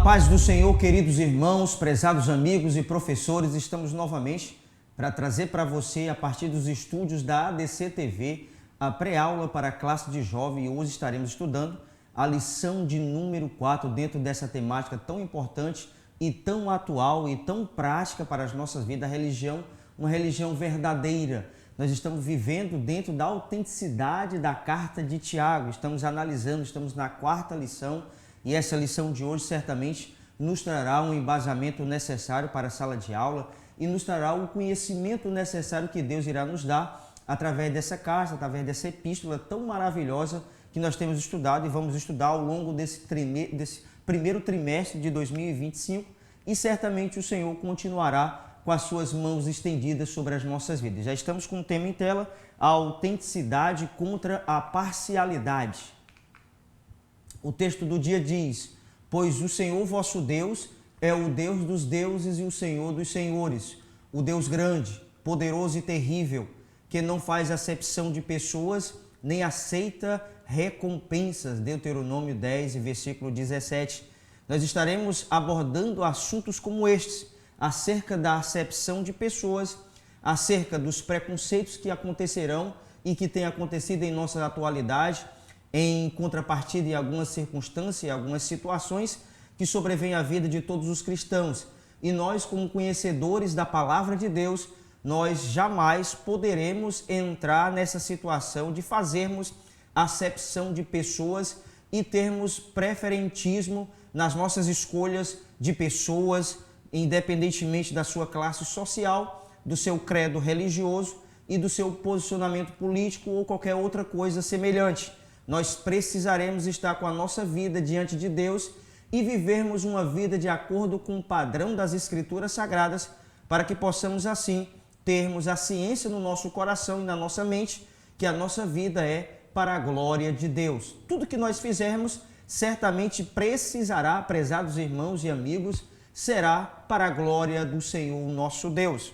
paz do Senhor, queridos irmãos, prezados amigos e professores, estamos novamente para trazer para você, a partir dos estúdios da ADC TV, a pré-aula para a classe de jovem. E hoje estaremos estudando a lição de número 4 dentro dessa temática tão importante e tão atual e tão prática para as nossas vidas, a religião, uma religião verdadeira. Nós estamos vivendo dentro da autenticidade da carta de Tiago, estamos analisando, estamos na quarta lição, e essa lição de hoje certamente nos trará um embasamento necessário para a sala de aula e nos trará o conhecimento necessário que Deus irá nos dar através dessa carta, através dessa epístola tão maravilhosa que nós temos estudado e vamos estudar ao longo desse primeiro trimestre de 2025, e certamente o Senhor continuará com as suas mãos estendidas sobre as nossas vidas. Já estamos com o tema em tela, a autenticidade contra a parcialidade. O texto do dia diz: pois o Senhor vosso Deus é o Deus dos deuses e o Senhor dos senhores, o Deus grande, poderoso e terrível, que não faz acepção de pessoas, nem aceita recompensas. Deuteronômio 10, versículo 17. Nós estaremos abordando assuntos como estes, acerca da acepção de pessoas, acerca dos preconceitos que acontecerão e que têm acontecido em nossa atualidade, em contrapartida em algumas circunstâncias, algumas situações que sobrevêm à vida de todos os cristãos. E nós, como conhecedores da palavra de Deus, nós jamais poderemos entrar nessa situação de fazermos acepção de pessoas e termos preferentismo nas nossas escolhas de pessoas, independentemente da sua classe social, do seu credo religioso e do seu posicionamento político ou qualquer outra coisa semelhante. Nós precisaremos estar com a nossa vida diante de Deus e vivermos uma vida de acordo com o padrão das Escrituras Sagradas, para que possamos assim termos a ciência no nosso coração e na nossa mente que a nossa vida é para a glória de Deus. Tudo que nós fizermos certamente precisará, prezados irmãos e amigos, será para a glória do Senhor nosso Deus.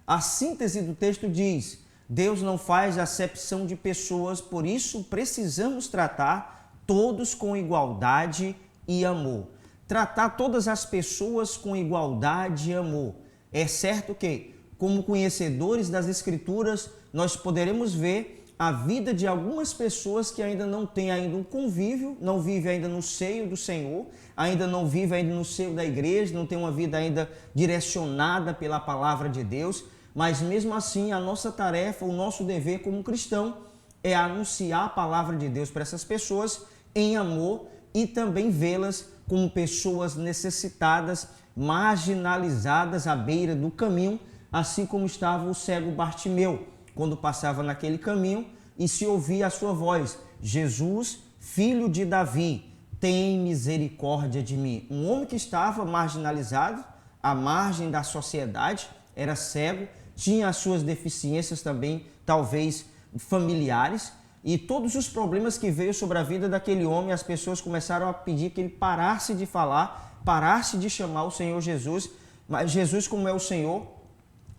A síntese do texto diz: Deus não faz acepção de pessoas, por isso precisamos tratar todos com igualdade e amor. Tratar todas as pessoas com igualdade e amor. É certo que, como conhecedores das Escrituras, nós poderemos ver a vida de algumas pessoas que ainda não têm ainda um convívio, não vivem ainda no seio do Senhor, ainda não vivem ainda no seio da igreja, não têm uma vida ainda direcionada pela palavra de Deus, mas mesmo assim a nossa tarefa, o nosso dever como cristão é anunciar a palavra de Deus para essas pessoas em amor e também vê-las como pessoas necessitadas, marginalizadas à beira do caminho, assim como estava o cego Bartimeu, quando passava naquele caminho e se ouvia a sua voz: Jesus, filho de Davi, tem misericórdia de mim. Um homem que estava marginalizado, à margem da sociedade, era cego, tinha as suas deficiências também, talvez familiares, e todos os problemas que veio sobre a vida daquele homem, as pessoas começaram a pedir que ele parasse de falar, parasse de chamar o Senhor Jesus. Mas Jesus, como é o Senhor,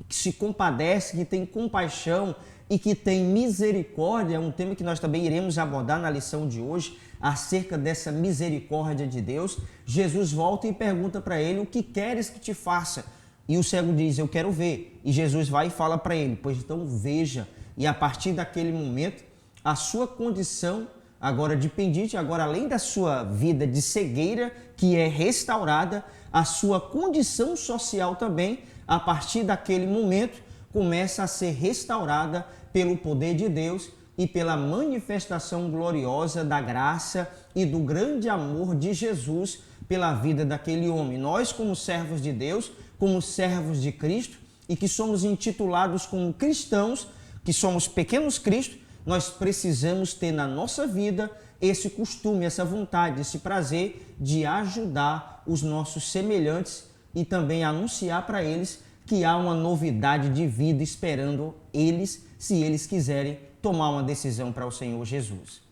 que se compadece, que tem compaixão e que tem misericórdia, é um tema que nós também iremos abordar na lição de hoje, acerca dessa misericórdia de Deus. Jesus volta e pergunta para ele: o que queres que te faça? E o cego diz: eu quero ver. E Jesus vai e fala para ele: pois então veja. E a partir daquele momento, a sua condição agora dependente, agora além da sua vida de cegueira, que é restaurada, a sua condição social também, a partir daquele momento, começa a ser restaurada pelo poder de Deus e pela manifestação gloriosa da graça e do grande amor de Jesus pela vida daquele homem. Nós, como servos de Deus, como servos de Cristo, e que somos intitulados como cristãos, que somos pequenos Cristos, nós precisamos ter na nossa vida esse costume, essa vontade, esse prazer de ajudar os nossos semelhantes e também anunciar para eles que há uma novidade de vida esperando eles, se eles quiserem tomar uma decisão para o Senhor Jesus.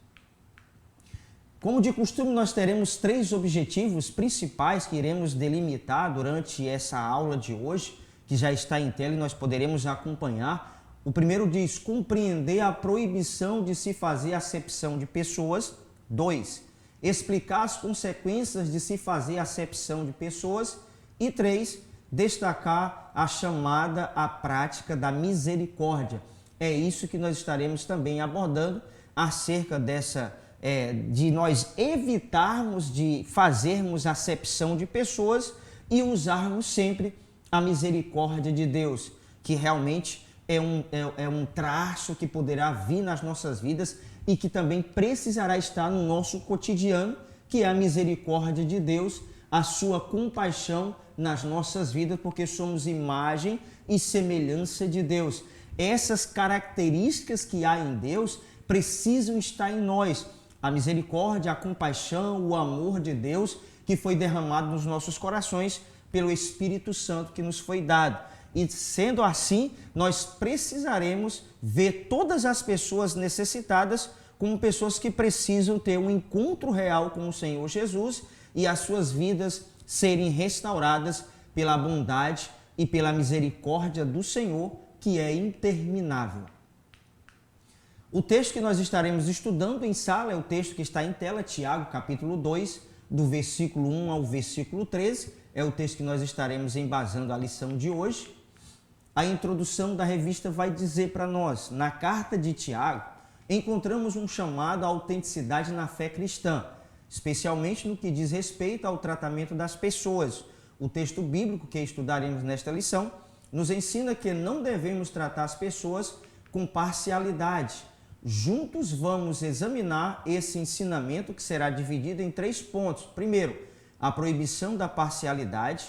Como de costume, nós teremos 3 objetivos principais que iremos delimitar durante essa aula de hoje, que já está em tela e nós poderemos acompanhar. O primeiro diz: compreender a proibição de se fazer acepção de pessoas. 2. explicar as consequências de se fazer acepção de pessoas. E 3, destacar a chamada à prática da misericórdia. É isso que nós estaremos também abordando acerca de nós evitarmos de fazermos acepção de pessoas e usarmos sempre a misericórdia de Deus, que realmente é um traço que poderá vir nas nossas vidas e que também precisará estar no nosso cotidiano, que é a misericórdia de Deus, a sua compaixão nas nossas vidas, porque somos imagem e semelhança de Deus. Essas características que há em Deus precisam estar em nós. A misericórdia, a compaixão, o amor de Deus que foi derramado nos nossos corações pelo Espírito Santo que nos foi dado. E sendo assim, nós precisaremos ver todas as pessoas necessitadas como pessoas que precisam ter um encontro real com o Senhor Jesus e as suas vidas serem restauradas pela bondade e pela misericórdia do Senhor, que é interminável. O texto que nós estaremos estudando em sala é o texto que está em tela, Tiago, capítulo 2, do versículo 1 ao versículo 13. É o texto que nós estaremos embasando a lição de hoje. A introdução da revista vai dizer para nós, na carta de Tiago, encontramos um chamado à autenticidade na fé cristã, especialmente no que diz respeito ao tratamento das pessoas. O texto bíblico que estudaremos nesta lição nos ensina que não devemos tratar as pessoas com parcialidade. Juntos vamos examinar esse ensinamento que será dividido em 3 pontos. Primeiro, a proibição da parcialidade,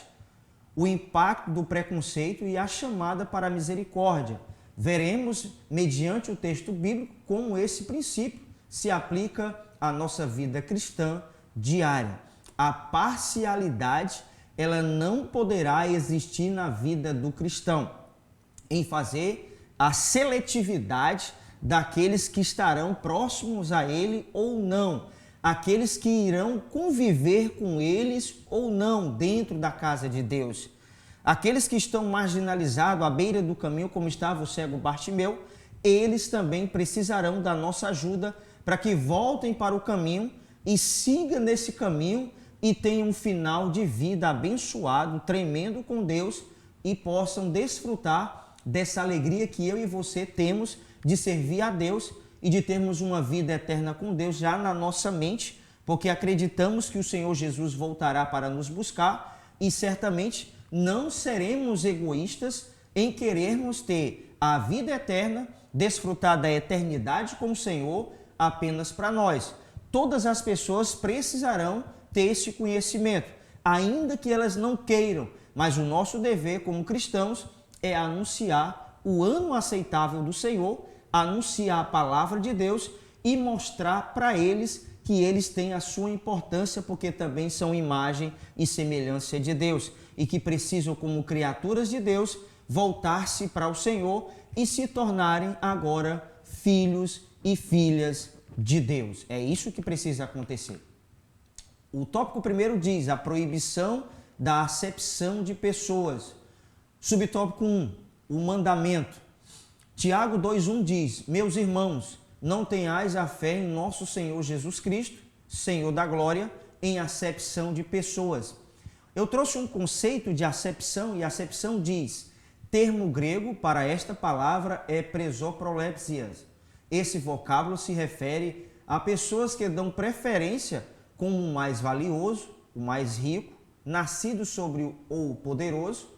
o impacto do preconceito e a chamada para a misericórdia. Veremos, mediante o texto bíblico, como esse princípio se aplica à nossa vida cristã diária. A parcialidade, ela não poderá existir na vida do cristão, em fazer a seletividade daqueles que estarão próximos a ele ou não, aqueles que irão conviver com eles ou não dentro da casa de Deus. Aqueles que estão marginalizados à beira do caminho, como estava o cego Bartimeu, eles também precisarão da nossa ajuda para que voltem para o caminho e sigam nesse caminho e tenham um final de vida abençoado, tremendo com Deus e possam desfrutar dessa alegria que eu e você temos de servir a Deus e de termos uma vida eterna com Deus já na nossa mente, porque acreditamos que o Senhor Jesus voltará para nos buscar e certamente não seremos egoístas em querermos ter a vida eterna, desfrutar da eternidade com o Senhor apenas para nós. Todas as pessoas precisarão ter esse conhecimento, ainda que elas não queiram, mas o nosso dever como cristãos é anunciar o ano aceitável do Senhor, anunciar a palavra de Deus e mostrar para eles que eles têm a sua importância, porque também são imagem e semelhança de Deus e que precisam, como criaturas de Deus, voltar-se para o Senhor e se tornarem agora filhos e filhas de Deus. É isso que precisa acontecer. O tópico primeiro diz a proibição da acepção de pessoas. Subtópico 1, o mandamento. Tiago 2,1 diz, meus irmãos, não tenhais a fé em nosso Senhor Jesus Cristo, Senhor da glória, em acepção de pessoas. Eu trouxe um conceito de acepção e acepção diz, termo grego para esta palavra é presoprolepsias. Esse vocábulo se refere a pessoas que dão preferência como o mais valioso, o mais rico, nascido sobre o poderoso,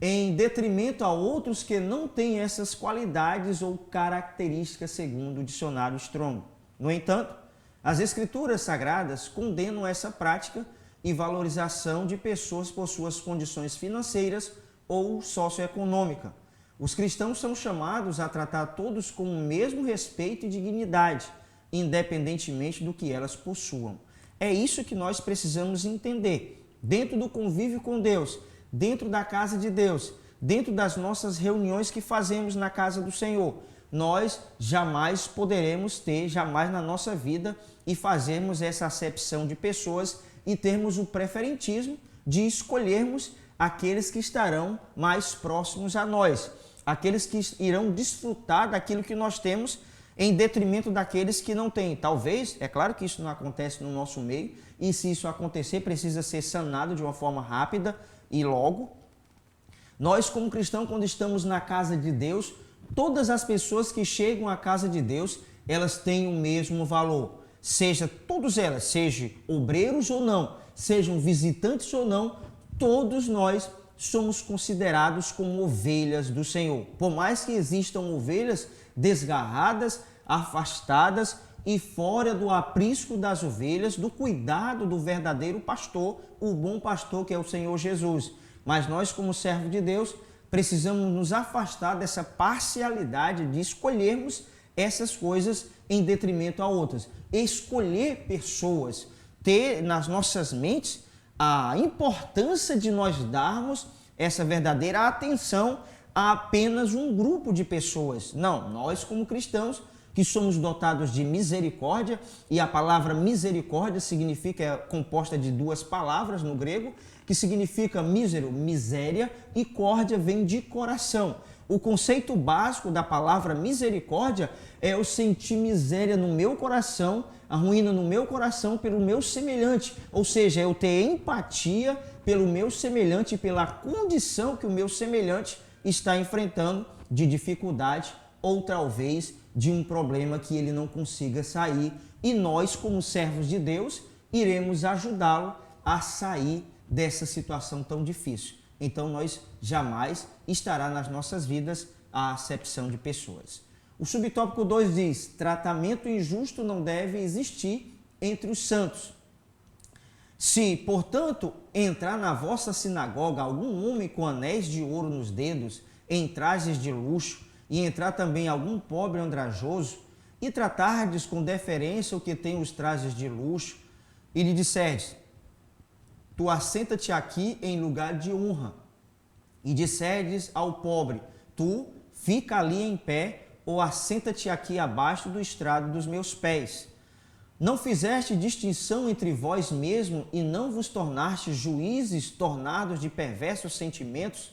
em detrimento a outros que não têm essas qualidades ou características segundo o dicionário Strong. No entanto, as Escrituras Sagradas condenam essa prática e valorização de pessoas por suas condições financeiras ou socioeconômica. Os cristãos são chamados a tratar todos com o mesmo respeito e dignidade, independentemente do que elas possuam. É isso que nós precisamos entender. Dentro do convívio com Deus, dentro da casa de Deus, dentro das nossas reuniões que fazemos na casa do Senhor, nós jamais poderemos ter, jamais na nossa vida, e fazermos essa acepção de pessoas e termos o preferentismo de escolhermos aqueles que estarão mais próximos a nós, aqueles que irão desfrutar daquilo que nós temos em detrimento daqueles que não têm. Talvez, é claro que isso não acontece no nosso meio, e se isso acontecer, precisa ser sanado de uma forma rápida e logo. Nós, como cristãos, quando estamos na casa de Deus, todas as pessoas que chegam à casa de Deus, elas têm o mesmo valor. Seja todas elas, sejam obreiros ou não, sejam visitantes ou não, todos nós somos considerados como ovelhas do Senhor. Por mais que existam ovelhas desgarradas, afastadas e fora do aprisco das ovelhas, do cuidado do verdadeiro pastor, o bom pastor que é o Senhor Jesus. Mas nós, como servos de Deus, precisamos nos afastar dessa parcialidade de escolhermos essas coisas em detrimento a outras. Escolher pessoas, ter nas nossas mentes a importância de nós darmos essa verdadeira atenção a apenas um grupo de pessoas. Não, nós como cristãos que somos dotados de misericórdia, e a palavra misericórdia é composta de duas palavras no grego, que significa mísero, miséria, e córdia vem de coração. O conceito básico da palavra misericórdia é eu sentir miséria no meu coração, a ruína no meu coração pelo meu semelhante, ou seja, eu ter empatia pelo meu semelhante, pela condição que o meu semelhante está enfrentando de dificuldade ou talvez de um problema que ele não consiga sair, e nós, como servos de Deus, iremos ajudá-lo a sair dessa situação tão difícil. Então, nós jamais estará nas nossas vidas a acepção de pessoas. O subtópico 2 diz: tratamento injusto não deve existir entre os santos. Se, portanto, entrar na vossa sinagoga algum homem com anéis de ouro nos dedos, em trajes de luxo, e entrar também algum pobre andrajoso, e tratardes com deferência o que tem os trajes de luxo, e lhe disserdes: tu assenta-te aqui em lugar de honra, e disserdes ao pobre: tu fica ali em pé, ou assenta-te aqui abaixo do estrado dos meus pés. Não fizeste distinção entre vós mesmo e não vos tornaste juízes tornados de perversos sentimentos?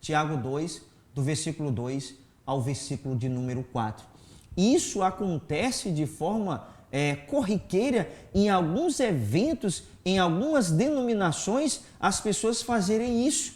Tiago 2, do versículo 2 ao versículo de número 4. Isso acontece de forma corriqueira em alguns eventos, em algumas denominações, as pessoas fazerem isso.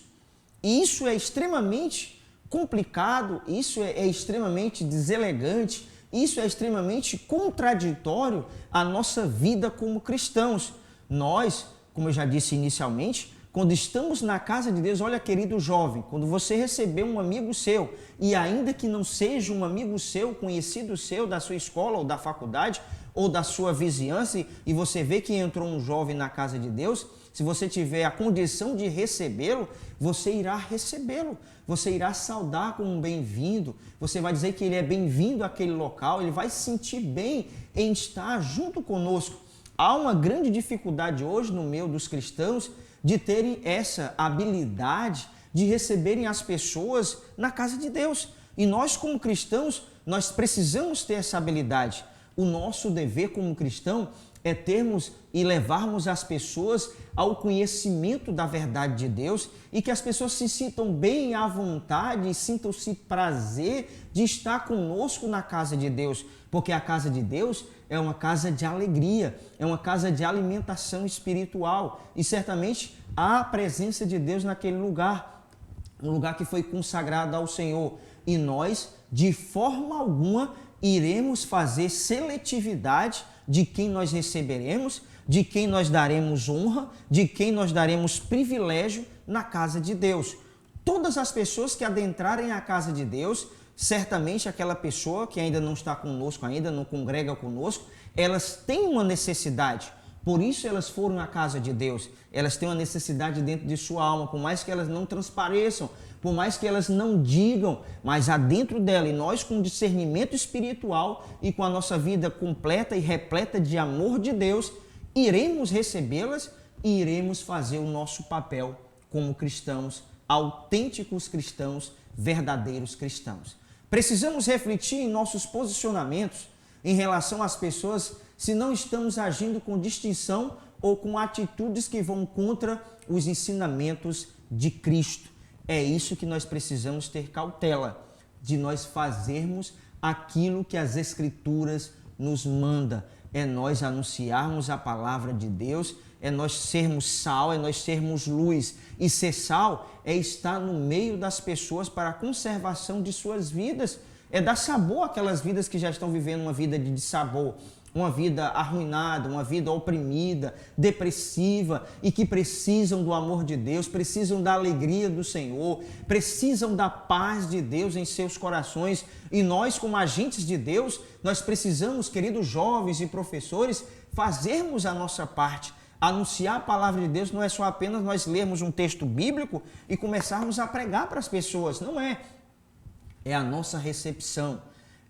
E isso é extremamente complicado, isso é extremamente deselegante, isso é extremamente contraditório à nossa vida como cristãos. Nós, como eu já disse inicialmente, quando estamos na casa de Deus, olha, querido jovem, quando você receber um amigo seu, e ainda que não seja um amigo seu, conhecido seu, da sua escola ou da faculdade, ou da sua vizinhança, e você vê que entrou um jovem na casa de Deus, se você tiver a condição de recebê-lo, você irá recebê-lo, você irá saudar como um bem-vindo, você vai dizer que ele é bem-vindo àquele local, ele vai se sentir bem em estar junto conosco. Há uma grande dificuldade hoje no meio dos cristãos de terem essa habilidade de receberem as pessoas na casa de Deus. E nós, como cristãos, nós precisamos ter essa habilidade. O nosso dever como cristão é termos e levarmos as pessoas ao conhecimento da verdade de Deus e que as pessoas se sintam bem à vontade e sintam-se prazer de estar conosco na casa de Deus, porque a casa de Deus é uma casa de alegria, é uma casa de alimentação espiritual e certamente há a presença de Deus naquele lugar, um lugar que foi consagrado ao Senhor, e nós, de forma alguma, iremos fazer seletividade de quem nós receberemos, de quem nós daremos honra, de quem nós daremos privilégio na casa de Deus. Todas as pessoas que adentrarem a casa de Deus, certamente aquela pessoa que ainda não está conosco, ainda não congrega conosco, elas têm uma necessidade. Por isso elas foram à casa de Deus. Elas têm uma necessidade dentro de sua alma, por mais que elas não transpareçam, por mais que elas não digam, mas há dentro dela, e nós com discernimento espiritual e com a nossa vida completa e repleta de amor de Deus, iremos recebê-las e iremos fazer o nosso papel como cristãos, autênticos cristãos, verdadeiros cristãos. Precisamos refletir em nossos posicionamentos em relação às pessoas se não estamos agindo com distinção ou com atitudes que vão contra os ensinamentos de Cristo. É isso que nós precisamos ter cautela, de nós fazermos aquilo que as Escrituras nos manda. É nós anunciarmos a palavra de Deus, é nós sermos sal, é nós sermos luz. E ser sal é estar no meio das pessoas para a conservação de suas vidas. É dar sabor àquelas vidas que já estão vivendo uma vida de dissabor, uma vida arruinada, uma vida oprimida, depressiva e que precisam do amor de Deus, precisam da alegria do Senhor, precisam da paz de Deus em seus corações. E nós, como agentes de Deus, nós precisamos, queridos jovens e professores, fazermos a nossa parte. Anunciar a palavra de Deus não é só apenas nós lermos um texto bíblico e começarmos a pregar para as pessoas, não é. É a nossa recepção,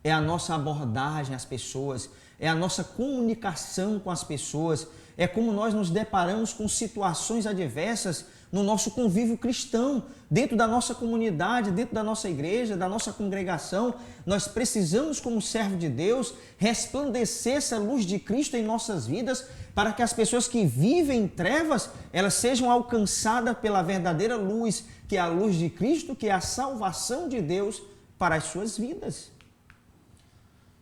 é a nossa abordagem às pessoas, é a nossa comunicação com as pessoas, é como nós nos deparamos com situações adversas no nosso convívio cristão, dentro da nossa comunidade, dentro da nossa igreja, da nossa congregação. Nós precisamos, como servo de Deus, resplandecer essa luz de Cristo em nossas vidas, para que as pessoas que vivem em trevas, elas sejam alcançadas pela verdadeira luz, que é a luz de Cristo, que é a salvação de Deus para as suas vidas.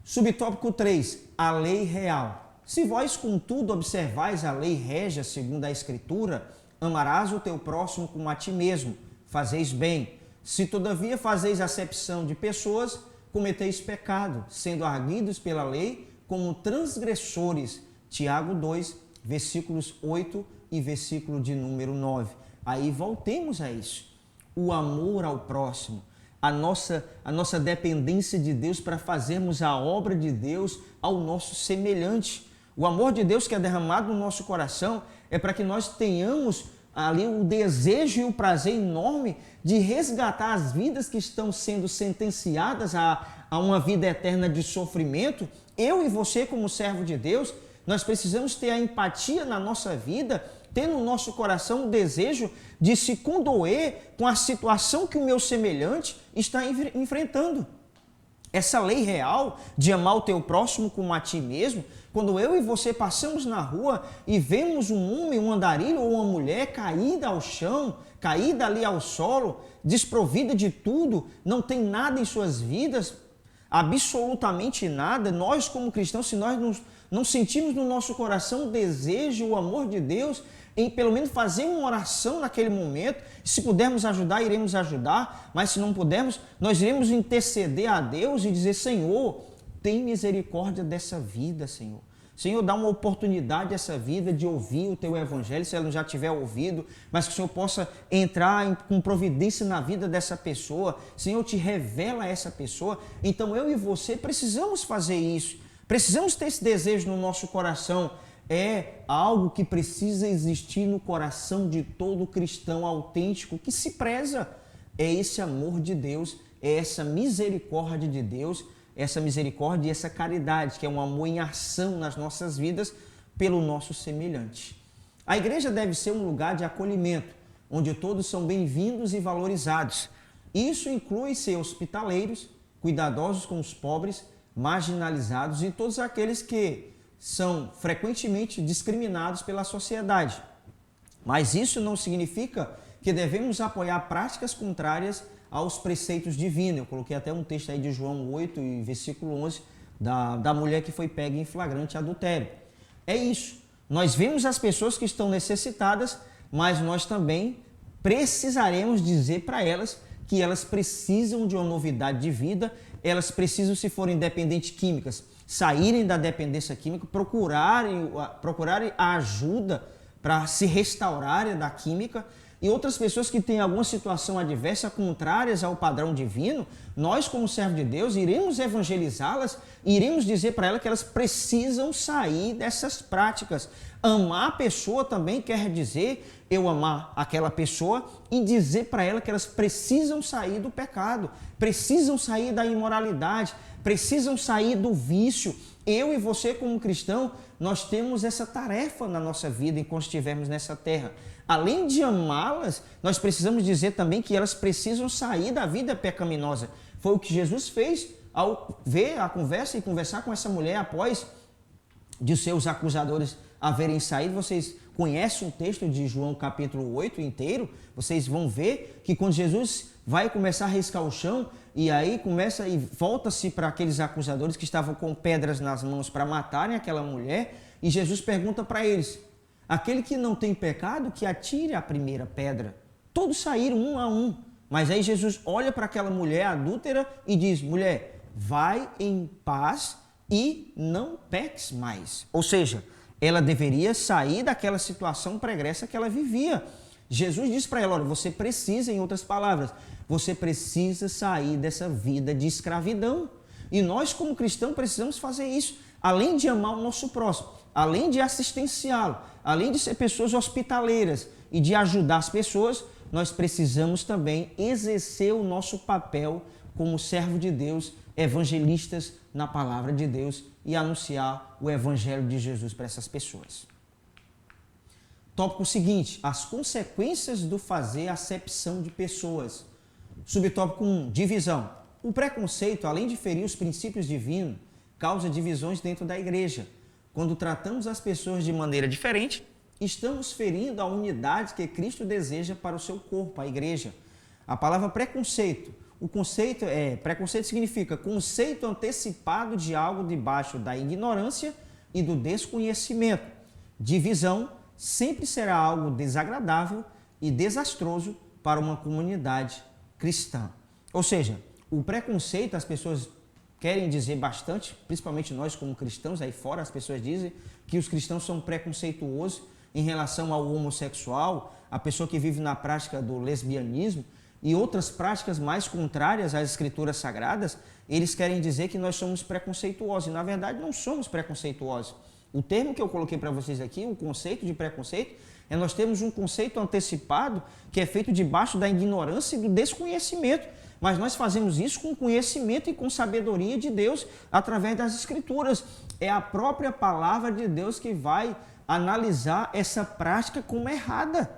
Subtópico 3, a lei real. Se vós, contudo, observais a lei régia segundo a Escritura, amarás o teu próximo como a ti mesmo, fazeis bem. Se todavia fazeis acepção de pessoas, cometeis pecado, sendo arguidos pela lei como transgressores. Tiago 2, versículos 8 e versículo de número 9. Aí voltemos a isso. O amor ao próximo. A nossa dependência de Deus para fazermos a obra de Deus ao nosso semelhante. O amor de Deus que é derramado no nosso coração é para que nós tenhamos ali o desejo e o prazer enorme de resgatar as vidas que estão sendo sentenciadas a uma vida eterna de sofrimento. Eu e você, como servo de Deus, nós precisamos ter a empatia na nossa vida, ter no nosso coração o desejo de se condoer com a situação que o meu semelhante está enfrentando. Essa lei real de amar o teu próximo como a ti mesmo, quando eu e você passamos na rua e vemos um homem, um andarilho ou uma mulher caída ao chão, caída ali ao solo, desprovida de tudo, não tem nada em suas vidas, absolutamente nada, nós como cristãos, se nós não sentimos no nosso coração o desejo, o amor de Deus, em pelo menos fazer uma oração naquele momento, se pudermos ajudar, iremos ajudar, mas se não pudermos, nós iremos interceder a Deus e dizer: Senhor, tem misericórdia dessa vida, Senhor. Senhor, dá uma oportunidade a essa vida de ouvir o Teu Evangelho, se ela já tiver ouvido, mas que o Senhor possa entrar com providência na vida dessa pessoa. Senhor, te revela essa pessoa. Então eu e você precisamos fazer isso, precisamos ter esse desejo no nosso coração. É algo que precisa existir no coração de todo cristão autêntico que se preza. É esse amor de Deus, é essa misericórdia de Deus, essa misericórdia e essa caridade, que é um amor em ação nas nossas vidas pelo nosso semelhante. A igreja deve ser um lugar de acolhimento, onde todos são bem-vindos e valorizados. Isso inclui ser hospitaleiros, cuidadosos com os pobres, marginalizados e todos aqueles que são frequentemente discriminados pela sociedade. Mas isso não significa que devemos apoiar práticas contrárias aos preceitos divinos. Eu coloquei até um texto aí de João 8, versículo 11, da mulher que foi pega em flagrante adultério. É isso. Nós vemos as pessoas que estão necessitadas, mas nós também precisaremos dizer para elas que elas precisam de uma novidade de vida, elas precisam, se forem dependentes químicas, saírem da dependência química, procurarem a ajuda para se restaurarem da química. E outras pessoas que têm alguma situação adversa, contrárias ao padrão divino, nós, como servo de Deus, iremos evangelizá-las e iremos dizer para elas que elas precisam sair dessas práticas. Amar a pessoa também quer dizer eu amar aquela pessoa e dizer para ela que elas precisam sair do pecado, precisam sair da imoralidade, precisam sair do vício. Eu e você, como cristão, nós temos essa tarefa na nossa vida enquanto estivermos nessa terra. Além de amá-las, nós precisamos dizer também que elas precisam sair da vida pecaminosa. Foi o que Jesus fez ao ver a conversa e conversar com essa mulher após de seus acusadores haverem saído. conhecem o texto de João capítulo 8 inteiro, vocês vão ver que quando Jesus vai começar a riscar o chão, e aí começa e volta-se para aqueles acusadores que estavam com pedras nas mãos para matarem aquela mulher, e Jesus pergunta para eles: aquele que não tem pecado, que atire a primeira pedra. Todos saíram um a um, mas aí Jesus olha para aquela mulher adúltera e diz: mulher, vai em paz e não peques mais. Ou seja, ela deveria sair daquela situação pregressa que ela vivia. Jesus diz para ela: olha, você precisa, em outras palavras, você precisa sair dessa vida de escravidão. E nós, como cristãos, precisamos fazer isso. Além de amar o nosso próximo, além de assistenciá-lo, além de ser pessoas hospitaleiras e de ajudar as pessoas, nós precisamos também exercer o nosso papel como servo de Deus, evangelistas na palavra de Deus e anunciar o evangelho de Jesus para essas pessoas. Tópico seguinte: as consequências do fazer acepção de pessoas. Subtópico 1, divisão. O preconceito, além de ferir os princípios divinos, causa divisões dentro da igreja. Quando tratamos as pessoas de maneira diferente, estamos ferindo a unidade que Cristo deseja para o seu corpo, a igreja. A palavra preconceito. Preconceito significa conceito antecipado de algo debaixo da ignorância e do desconhecimento. Divisão sempre será algo desagradável e desastroso para uma comunidade cristã. Ou seja, o preconceito, as pessoas querem dizer bastante, principalmente nós como cristãos, aí fora as pessoas dizem que os cristãos são preconceituosos em relação ao homossexual, a pessoa que vive na prática do lesbianismo e outras práticas mais contrárias às escrituras sagradas. Eles querem dizer que nós somos preconceituosos, e na verdade não somos preconceituosos. O termo que eu coloquei para vocês aqui, o conceito de preconceito, nós temos um conceito antecipado que é feito debaixo da ignorância e do desconhecimento. Mas nós fazemos isso com conhecimento e com sabedoria de Deus através das Escrituras. É a própria palavra de Deus que vai analisar essa prática como errada.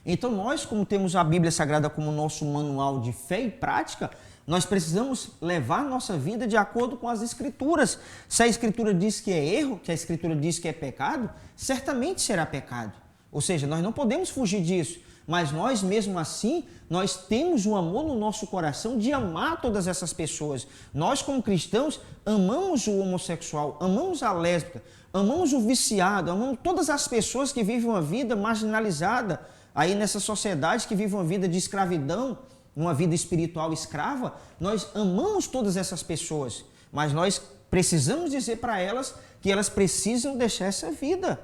Então nós, como temos a Bíblia Sagrada como nosso manual de fé e prática, nós precisamos levar nossa vida de acordo com as Escrituras. Se a Escritura diz que é erro, que a Escritura diz que é pecado, certamente será pecado. Ou seja, nós não podemos fugir disso. Mas nós, mesmo assim, nós temos um amor no nosso coração de amar todas essas pessoas. Nós, como cristãos, amamos o homossexual, amamos a lésbica, amamos o viciado, amamos todas as pessoas que vivem uma vida marginalizada aí nessa sociedade, que vive uma vida de escravidão, uma vida espiritual escrava. Nós amamos todas essas pessoas, mas nós precisamos dizer para elas que elas precisam deixar essa vida.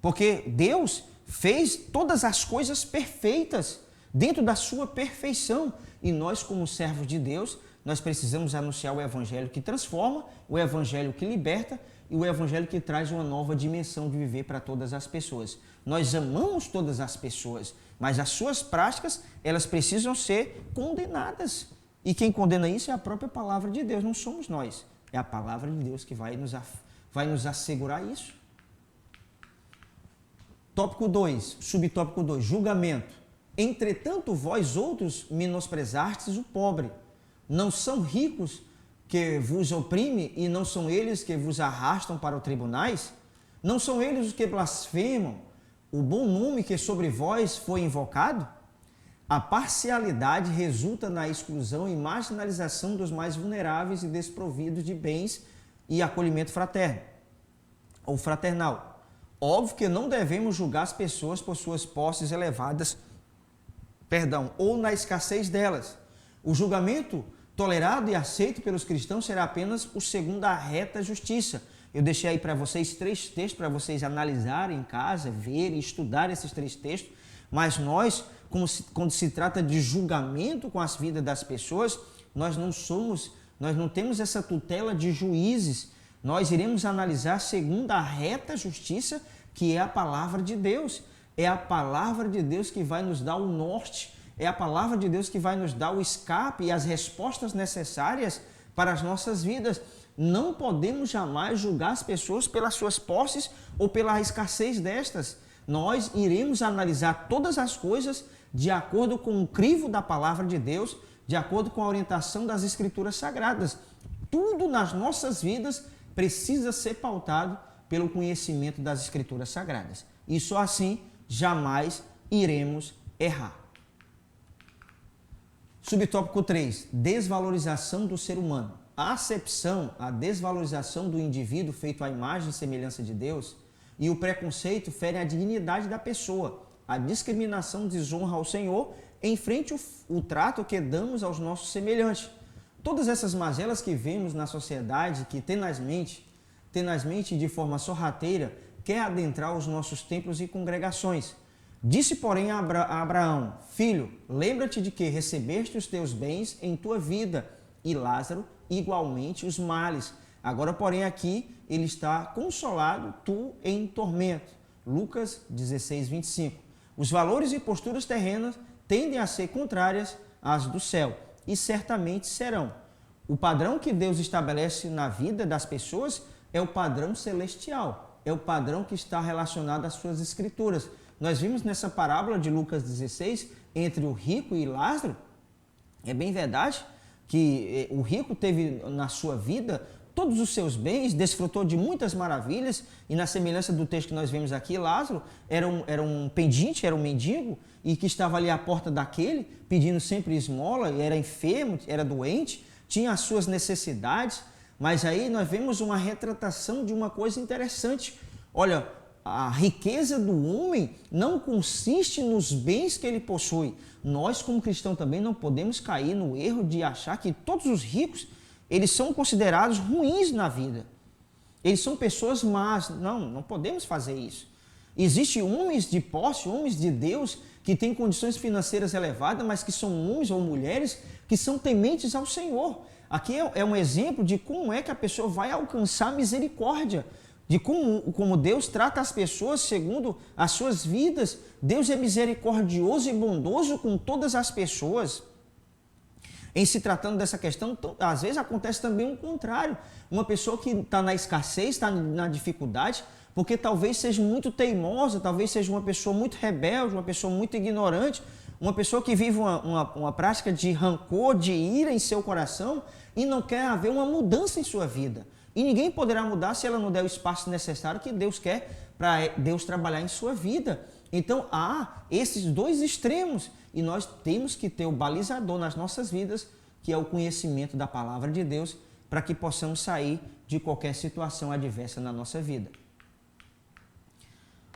Porque Deus fez todas as coisas perfeitas, dentro da sua perfeição. E nós, como servos de Deus, nós precisamos anunciar o evangelho que transforma, o evangelho que liberta e o evangelho que traz uma nova dimensão de viver para todas as pessoas. Nós amamos todas as pessoas, mas as suas práticas, elas precisam ser condenadas. E quem condena isso é a própria palavra de Deus, não somos nós. É a palavra de Deus que vai nos assegurar isso. Tópico 2, subtópico 2, julgamento. Entretanto, vós outros menosprezastes o pobre. Não são ricos que vos oprime e não são eles que vos arrastam para os tribunais? Não são eles os que blasfemam o bom nome que sobre vós foi invocado? A parcialidade resulta na exclusão e marginalização dos mais vulneráveis e desprovidos de bens e acolhimento fraterno ou fraternal. Óbvio que não devemos julgar as pessoas por suas posses elevadas, ou na escassez delas. O julgamento tolerado e aceito pelos cristãos será apenas o segundo a reta justiça. Eu deixei aí para vocês 3 textos para vocês analisarem em casa, verem, estudar esses 3 textos. Mas nós, quando se trata de julgamento com as vidas das pessoas, nós não temos essa tutela de juízes. Nós iremos analisar segundo a reta justiça, que é a palavra de Deus. É a palavra de Deus que vai nos dar o norte. É a palavra de Deus que vai nos dar o escape e as respostas necessárias para as nossas vidas. Não podemos jamais julgar as pessoas pelas suas posses ou pela escassez destas. Nós iremos analisar todas as coisas de acordo com o crivo da palavra de Deus, de acordo com a orientação das Escrituras Sagradas. Tudo nas nossas vidas precisa ser pautado pelo conhecimento das Escrituras Sagradas. E só assim jamais iremos errar. Subtópico 3, desvalorização do ser humano. A acepção, a desvalorização do indivíduo feito à imagem e semelhança de Deus e o preconceito ferem a dignidade da pessoa. A discriminação desonra ao Senhor em frente ao trato que damos aos nossos semelhantes. Todas essas mazelas que vemos na sociedade que tenazmente e de forma sorrateira quer adentrar os nossos templos e congregações. Disse, porém, a Abraão: Filho, lembra-te de que recebeste os teus bens em tua vida, e Lázaro igualmente os males. Agora, porém, aqui ele está consolado, tu em tormento. Lucas 16, 25. Os valores e posturas terrenas tendem a ser contrárias às do céu, e certamente serão. O padrão que Deus estabelece na vida das pessoas é o padrão celestial, é o padrão que está relacionado às suas escrituras. Nós vimos nessa parábola de Lucas 16, entre o rico e Lázaro, é bem verdade que o rico teve na sua vida todos os seus bens, desfrutou de muitas maravilhas, e na semelhança do texto que nós vemos aqui, Lázaro era um pendente, era um mendigo, e que estava ali à porta daquele, pedindo sempre esmola, e era enfermo, era doente, tinha as suas necessidades, mas aí nós vemos uma retratação de uma coisa interessante. Olha, a riqueza do homem não consiste nos bens que ele possui. Nós, como cristãos, também não podemos cair no erro de achar que todos os ricos eles são considerados ruins na vida. Eles são pessoas más. Não podemos fazer isso. Existem homens de posse, homens de Deus, que têm condições financeiras elevadas, mas que são homens ou mulheres que são tementes ao Senhor. Aqui é um exemplo de como é que a pessoa vai alcançar misericórdia, de como Deus trata as pessoas segundo as suas vidas. Deus é misericordioso e bondoso com todas as pessoas. Em se tratando dessa questão, às vezes acontece também o contrário. Uma pessoa que está na escassez, está na dificuldade, porque talvez seja muito teimosa, talvez seja uma pessoa muito rebelde, uma pessoa muito ignorante, uma pessoa que vive uma prática de rancor, de ira em seu coração e não quer haver uma mudança em sua vida. E ninguém poderá mudar se ela não der o espaço necessário que Deus quer para Deus trabalhar em sua vida. Então há esses dois extremos e nós temos que ter o balizador nas nossas vidas, que é o conhecimento da palavra de Deus, para que possamos sair de qualquer situação adversa na nossa vida.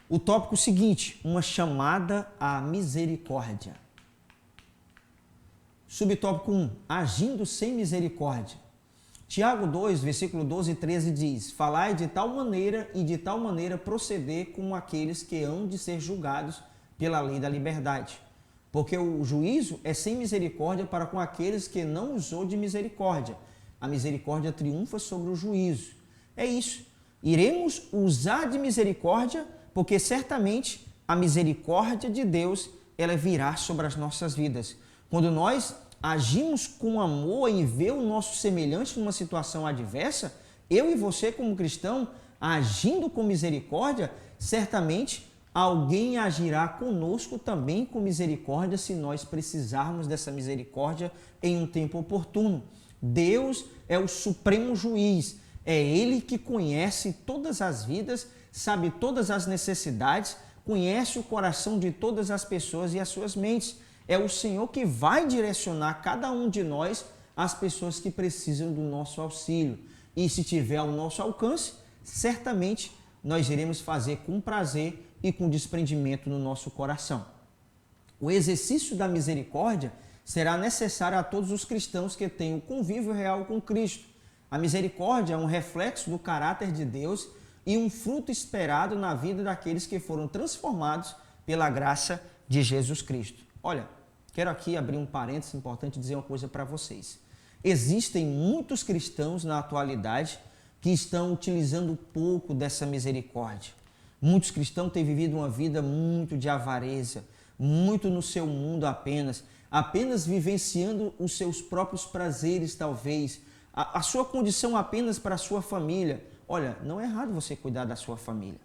O tópico seguinte, uma chamada à misericórdia. Subtópico 1, agindo sem misericórdia. Tiago 2, versículo 12 e 13 diz: Falai de tal maneira e de tal maneira proceder como aqueles que hão de ser julgados pela lei da liberdade. Porque o juízo é sem misericórdia para com aqueles que não usou de misericórdia. A misericórdia triunfa sobre o juízo. É isso. Iremos usar de misericórdia, porque certamente a misericórdia de Deus ela virá sobre as nossas vidas. Quando nós agimos com amor em ver o nosso semelhante numa situação adversa, eu e você como cristão, agindo com misericórdia, certamente alguém agirá conosco também com misericórdia se nós precisarmos dessa misericórdia em um tempo oportuno. Deus é o supremo juiz, é Ele que conhece todas as vidas, sabe todas as necessidades, conhece o coração de todas as pessoas e as suas mentes. É o Senhor que vai direcionar cada um de nós às pessoas que precisam do nosso auxílio. E se tiver ao nosso alcance, certamente nós iremos fazer com prazer e com desprendimento no nosso coração. O exercício da misericórdia será necessário a todos os cristãos que têm o convívio real com Cristo. A misericórdia é um reflexo do caráter de Deus e um fruto esperado na vida daqueles que foram transformados pela graça de Jesus Cristo. Olha, quero aqui abrir um parênteses importante e dizer uma coisa para vocês. Existem muitos cristãos na atualidade que estão utilizando pouco dessa misericórdia. Muitos cristãos têm vivido uma vida muito de avareza, muito no seu mundo apenas vivenciando os seus próprios prazeres, talvez, a sua condição apenas para a sua família. Olha, não é errado você cuidar da sua família.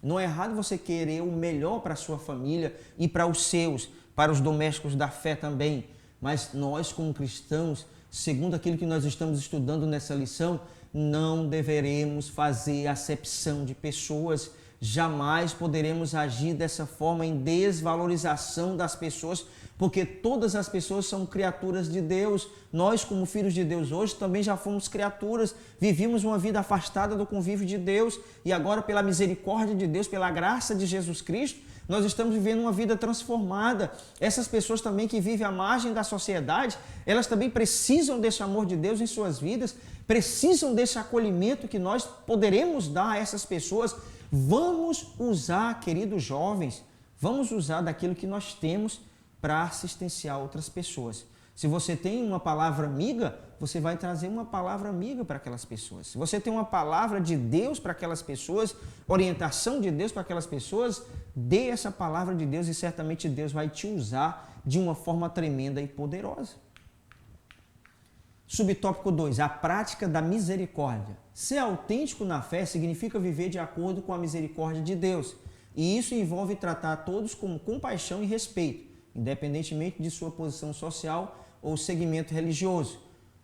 Não é errado você querer o melhor para a sua família e para os seus, para os domésticos da fé também. Mas nós, como cristãos, segundo aquilo que nós estamos estudando nessa lição, não deveremos fazer acepção de pessoas. Jamais poderemos agir dessa forma em desvalorização das pessoas, porque todas as pessoas são criaturas de Deus. Nós, como filhos de Deus hoje, também já fomos criaturas, vivíamos uma vida afastada do convívio de Deus e agora, pela misericórdia de Deus, pela graça de Jesus Cristo, nós estamos vivendo uma vida transformada. Essas pessoas também que vivem à margem da sociedade, elas também precisam desse amor de Deus em suas vidas, precisam desse acolhimento que nós poderemos dar a essas pessoas. Vamos usar, queridos jovens, vamos usar daquilo que nós temos para assistenciar outras pessoas. Se você tem uma palavra amiga, você vai trazer uma palavra amiga para aquelas pessoas. Se você tem uma palavra de Deus para aquelas pessoas, orientação de Deus para aquelas pessoas, dê essa palavra de Deus e certamente Deus vai te usar de uma forma tremenda e poderosa. Subtópico 2, a prática da misericórdia. Ser autêntico na fé significa viver de acordo com a misericórdia de Deus. E isso envolve tratar todos com compaixão e respeito, independentemente de sua posição social ou segmento religioso.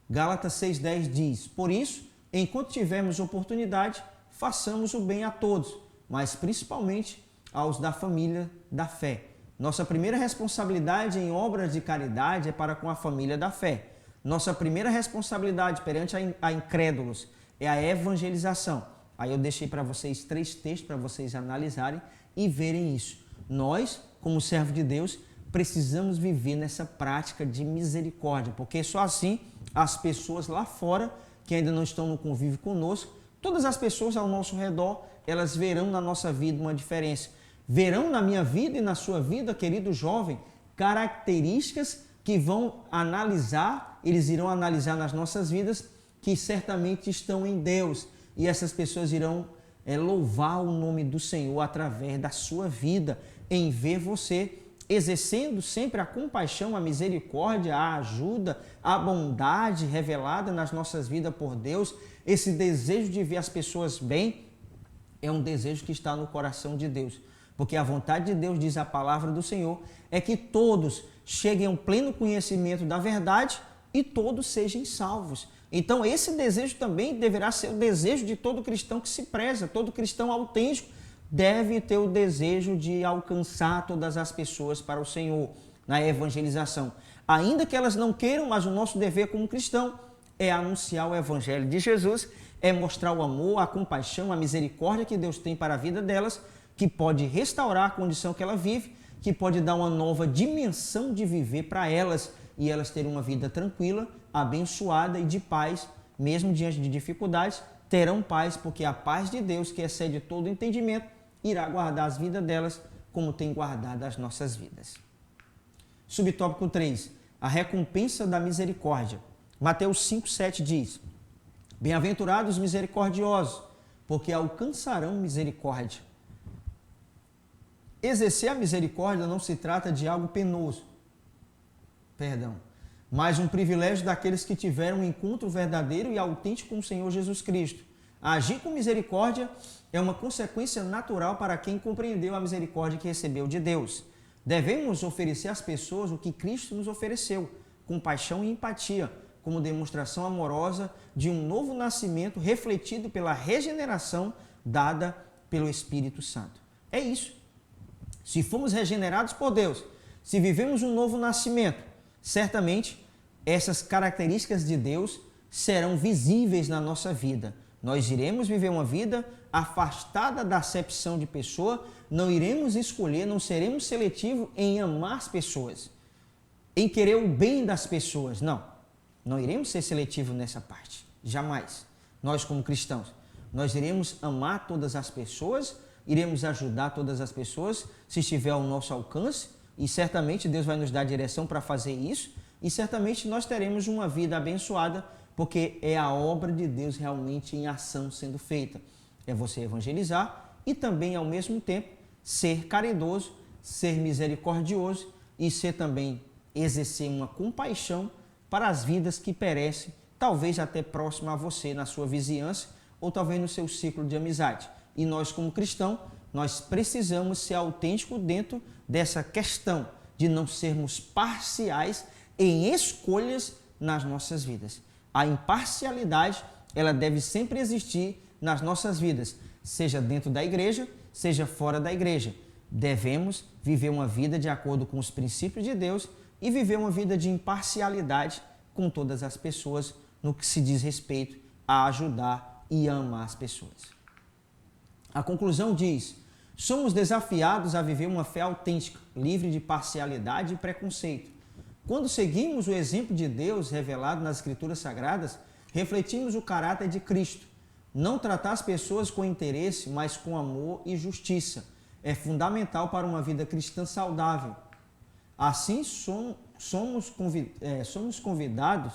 Gálatas 6,10 diz: por isso, enquanto tivermos oportunidade, façamos o bem a todos, mas principalmente aos da família da fé. Nossa primeira responsabilidade em obras de caridade é para com a família da fé. Nossa primeira responsabilidade perante a incrédulos é a evangelização. Aí eu deixei para vocês 3 textos para vocês analisarem e verem isso. Nós, como servo de Deus, precisamos viver nessa prática de misericórdia, porque só assim as pessoas lá fora, que ainda não estão no convívio conosco, todas as pessoas ao nosso redor, elas verão na nossa vida uma diferença. Verão na minha vida e na sua vida, querido jovem, características que vão analisar, eles irão analisar nas nossas vidas, que certamente estão em Deus. E essas pessoas irão louvar o nome do Senhor através da sua vida, em ver você exercendo sempre a compaixão, a misericórdia, a ajuda, a bondade revelada nas nossas vidas por Deus. Esse desejo de ver as pessoas bem é um desejo que está no coração de Deus. Porque a vontade de Deus, diz a palavra do Senhor, é que todos cheguem ao pleno conhecimento da verdade e todos sejam salvos. Então esse desejo também deverá ser o desejo de todo cristão que se preza, todo cristão autêntico deve ter o desejo de alcançar todas as pessoas para o Senhor na evangelização. Ainda que elas não queiram, mas o nosso dever como cristão é anunciar o evangelho de Jesus, é mostrar o amor, a compaixão, a misericórdia que Deus tem para a vida delas, que pode restaurar a condição que ela vive, que pode dar uma nova dimensão de viver para elas e elas terem uma vida tranquila, abençoada e de paz, mesmo diante de dificuldades, terão paz, porque a paz de Deus, que excede todo entendimento, irá guardar as vidas delas como tem guardado as nossas vidas. Subtópico 3, a recompensa da misericórdia. Mateus 5,7 diz: bem-aventurados os misericordiosos, porque alcançarão misericórdia. Exercer a misericórdia não se trata de algo penoso, mas um privilégio daqueles que tiveram um encontro verdadeiro e autêntico com o Senhor Jesus Cristo. Agir com misericórdia é uma consequência natural para quem compreendeu a misericórdia que recebeu de Deus. Devemos oferecer às pessoas o que Cristo nos ofereceu, compaixão e empatia, como demonstração amorosa de um novo nascimento refletido pela regeneração dada pelo Espírito Santo. É isso. Se fomos regenerados por Deus, se vivemos um novo nascimento, certamente essas características de Deus serão visíveis na nossa vida. Nós iremos viver uma vida afastada da acepção de pessoa, não iremos escolher, não seremos seletivos em amar as pessoas, em querer o bem das pessoas. Não iremos ser seletivos nessa parte, jamais. Nós como cristãos, nós iremos amar todas as pessoas, iremos ajudar todas as pessoas, se estiver ao nosso alcance, e certamente Deus vai nos dar direção para fazer isso, e certamente nós teremos uma vida abençoada, porque é a obra de Deus realmente em ação sendo feita. É você evangelizar e também, ao mesmo tempo, ser caridoso, ser misericordioso e ser também exercer uma compaixão para as vidas que perecem, talvez até próximo a você, na sua vizinhança ou talvez no seu ciclo de amizade. E nós, como cristãos, nós precisamos ser autênticos dentro dessa questão de não sermos parciais em escolhas nas nossas vidas. A imparcialidade ela deve sempre existir nas nossas vidas, seja dentro da igreja, seja fora da igreja. Devemos viver uma vida de acordo com os princípios de Deus e viver uma vida de imparcialidade com todas as pessoas no que se diz respeito a ajudar e amar as pessoas. A conclusão diz: somos desafiados a viver uma fé autêntica, livre de parcialidade e preconceito. Quando seguimos o exemplo de Deus revelado nas Escrituras Sagradas, refletimos o caráter de Cristo. Não tratar as pessoas com interesse, mas com amor e justiça. É fundamental para uma vida cristã saudável. Assim, somos convidados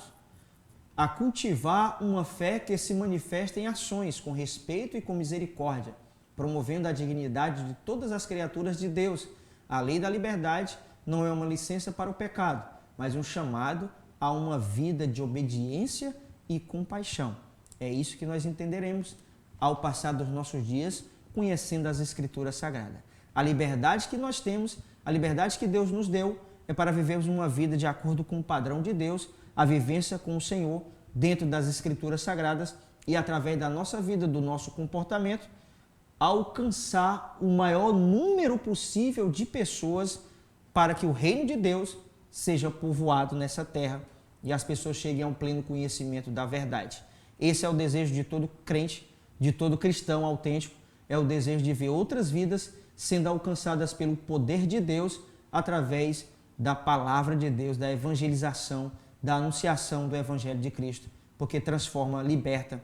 a cultivar uma fé que se manifesta em ações, com respeito e com misericórdia, promovendo a dignidade de todas as criaturas de Deus. A lei da liberdade não é uma licença para o pecado, mas um chamado a uma vida de obediência e compaixão. É isso que nós entenderemos ao passar dos nossos dias conhecendo as Escrituras Sagradas. A liberdade que nós temos, a liberdade que Deus nos deu, é para vivermos uma vida de acordo com o padrão de Deus, a vivência com o Senhor dentro das Escrituras Sagradas e através da nossa vida, do nosso comportamento, alcançar o maior número possível de pessoas para que o reino de Deus seja povoado nessa terra e as pessoas cheguem a um pleno conhecimento da verdade. Esse é o desejo de todo crente, de todo cristão autêntico, é o desejo de ver outras vidas sendo alcançadas pelo poder de Deus através da palavra de Deus, da evangelização, da anunciação do Evangelho de Cristo, porque transforma, liberta,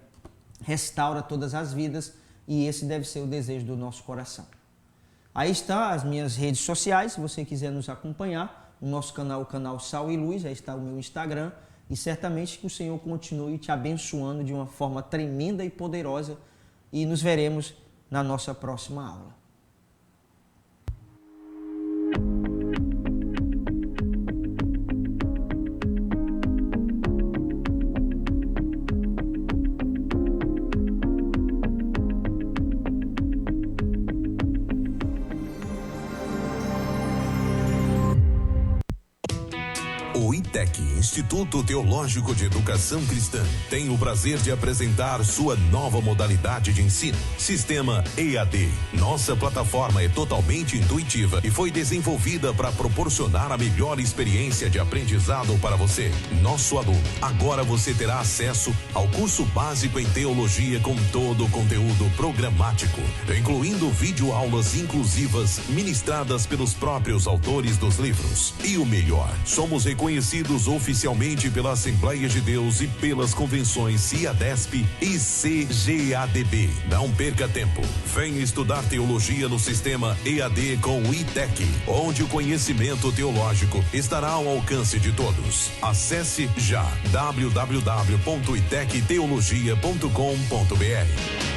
restaura todas as vidas e esse deve ser o desejo do nosso coração. Aí está as minhas redes sociais, se você quiser nos acompanhar, o nosso canal, o canal Sal e Luz, aí está o meu Instagram e certamente que o Senhor continue te abençoando de uma forma tremenda e poderosa e nos veremos na nossa próxima aula. O ITEC, Instituto Teológico de Educação Cristã, tem o prazer de apresentar sua nova modalidade de ensino, Sistema EAD. Nossa plataforma é totalmente intuitiva e foi desenvolvida para proporcionar a melhor experiência de aprendizado para você, nosso aluno. Agora você terá acesso ao curso básico em teologia com todo o conteúdo programático, incluindo videoaulas inclusivas ministradas pelos próprios autores dos livros. E o melhor, somos reconhecidos oficialmente pela Assembleia de Deus e pelas convenções CIADESP e CGADB. Não perca tempo. Venha estudar teologia no sistema EAD com o ITEC, onde o conhecimento teológico estará ao alcance de todos. Acesse já www.itecteologia.com.br.